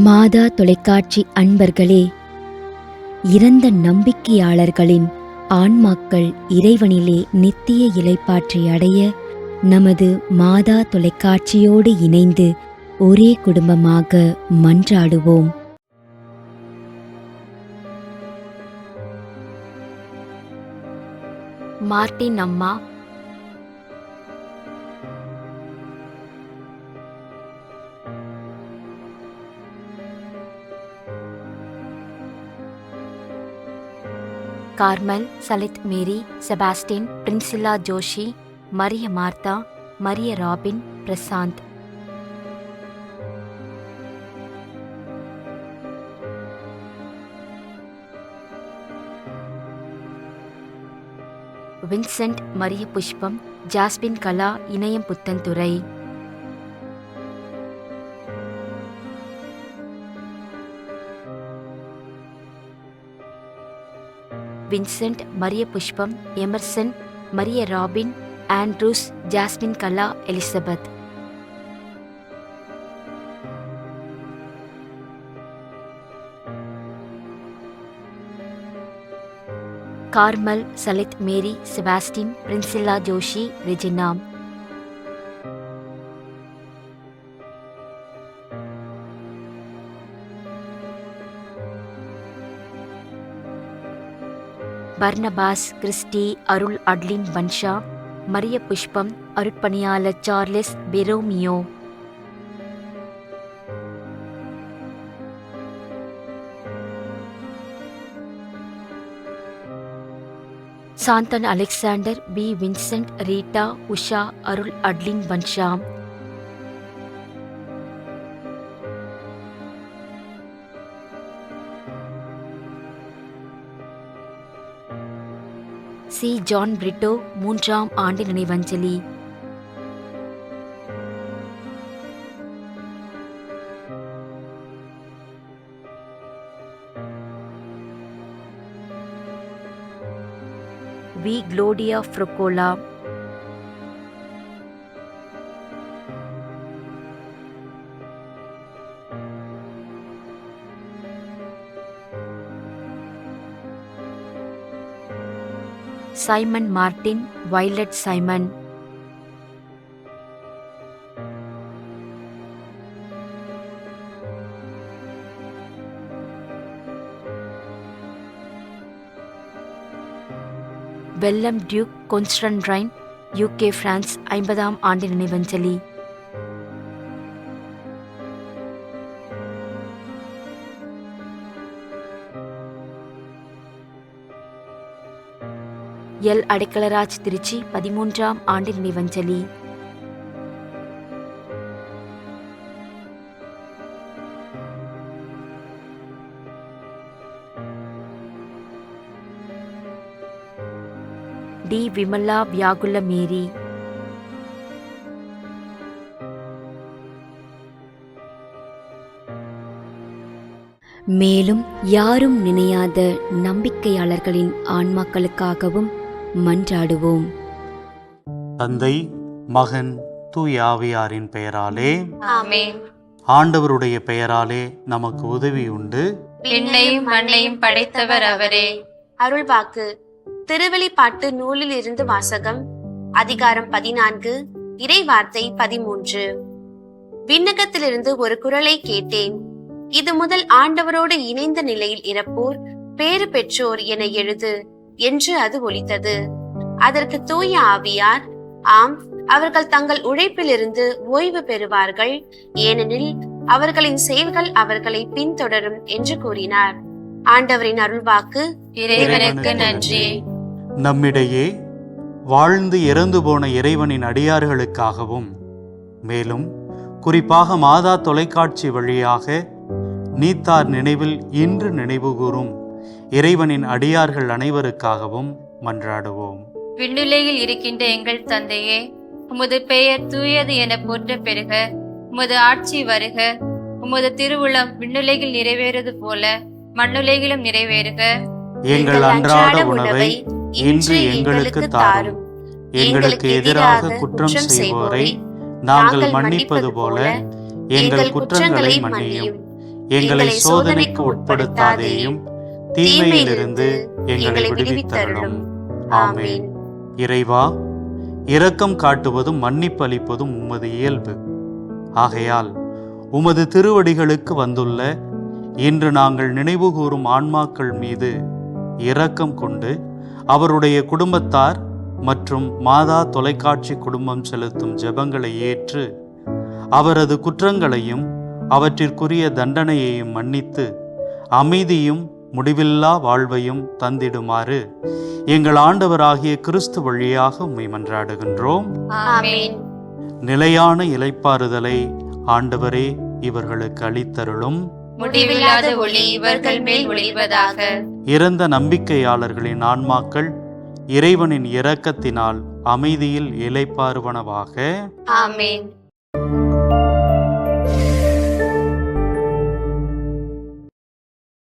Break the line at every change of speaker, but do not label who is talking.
மாதா தொலைக்காட்சி அன்பர்களே, இறந்த நம்பிக்கையாளர்களின் ஆன்மாக்கள் இறைவனிலே நித்திய இளைப்பாற்றி அடைய நமது மாதா தொலைக்காட்சியோடு இணைந்து ஒரே குடும்பமாக மன்றாடுவோம். மார்ட்டின் அம்மா, Carmel, Salith Mary, Sebastin, Priscilla Joshi, Maria Martha, Maria Robin, Prashanth. Vincent, Maria Pushpam, Jasmine Kala, Inayam Puthenthurai. Vincent, Maria Pushpam, Emerson, Maria Robin, Andrews, Jasmine Kala, Elizabeth. Carmel, Salith Mary, Sebastin, Priscilla Joshi, Regina. Barnabas, Christy, Arul Adeline Bansha, Maria Pushpam, அருட்பணியாளர் சார்லஸ் பெரோமியோ. Santhan Alexander, P Vincent, Rita, Usha, Arul Adeline Bansha. C John Britto, 3ஆம் ஆண்டு நினைவஞ்சலி. V Claudia ஃப்ரொகோலா. Simon Martin, violet Simon. வெல்லம் Duke கொன்ஸ்டன்டைன், UK, France, 50ஆம் ஆண்டு நினைவஞ்சலி. L Adaikalaraj, Trichy, 13ஆம் ஆண்டு நினைவஞ்சலி. D Vimala, வியாகுல மேரி. மேலும் யாரும் நினையாத நம்பிக்கையாளர்களின் ஆன்மாக்களுக்காகவும் மன்றாடுவோம்.
தந்தை, மகன், தூய ஆவியாரின் பெயராலே
ஆமென்.
ஆண்டவருடைய பெயராலே நமக்கு உதவி உண்டு.
விண்ணையும் மண்ணையும் படைத்தவர் அவரே.
அருள்வாக்கு. திருவெளிப்பாட்டு நூலில் இருந்து வாசகம். அதிகாரம் 14, இறை வார்த்தை 13. விண்ணகத்திலிருந்து ஒரு குரலை கேட்டேன். இது முதல் ஆண்டவரோடு இணைந்த நிலையில் இறப்போர் பேறு பெற்றோர் என எழுது என்று அது ஒலித்தது. அதற்கு தூய ஆவியார், ஆம், அவர்கள் தங்கள் உழைப்பிலிருந்து ஓய்வு பெறுவார்கள், ஏனெனில் அவர்களின் செயல்கள் அவர்களை பின்தொடரும் என்று கூறினார். ஆண்டவரின் அருள்வாக்கு.
இறைவனுக்கு நன்றி.
நம்மிடையே வாழ்ந்து இறந்து போன இறைவனின் அடியார்களுக்காகவும், மேலும் குறிப்பாக மாதா தொலைக்காட்சி வழியாக நீத்தார் நினைவில் இன்று நினைவுகூரும் இறைவனின் அடியார்கள் அனைவருக்காகவும் மன்றாடுவோம்.
விண்ணுலகில் இருக்கின்ற எங்கள் தந்தையே, உமது பெயர் தூயது என போற்ற பெறுக. உமது ஆட்சி வருக. உமது திருவுளம் விண்ணுலகில் நிறைவேறுவது போல மண்ணுலகிலும் நிறைவேறுக.
எங்கள் அன்றாட உணவை இன்று எங்களுக்கு தாரும். எங்களுக்கு எதிராக குற்றம் செய்வோரை நாங்கள் மன்னிப்பது போல எங்கள் குற்றங்களை மன்னியும். எங்களை சோதனைக்கு உட்படுத்தாதேயும் தீமையிலிருந்து எங்களை விடுவித்தருளும். ஆமென். இறைவா, இரக்கம் காட்டுவதும் மன்னிப்பு அளிப்பதும் உமது இயல்பு. ஆகையால் உமது திருவடிகளுக்கு வந்துள்ள இன்று நாங்கள் நினைவுகூரும் ஆன்மாக்கள் மீது இரக்கம் கொண்டு அவருடைய குடும்பத்தார் மற்றும் மாதா தொலைக்காட்சி குடும்பம் செலுத்தும் ஜெபங்களை ஏற்று அவரது குற்றங்களையும் அவற்றிற்குரிய தண்டனையையும் மன்னித்து அமைதியும் முடிவில்லா வாழ்வையும் தந்திடுமாறு எங்கள் ஆண்டவராகிய கிறிஸ்து வழியாக உம்மை மன்றாடுகின்றோம்.
ஆமென்.
நிலையான இளைப்பாறுதலை ஆண்டவரே இவர்களுக்கு அளித்தருளும்.
முடிவில்லாத ஒளி இவர்கள் மேல் ஒளிவதாக.
இறந்த நம்பிக்கையாளர்களின் ஆன்மாக்கள் இறைவனின் இரக்கத்தினால் அமைதியில் இளைப்பாறுவனவாக.
ஆமென்.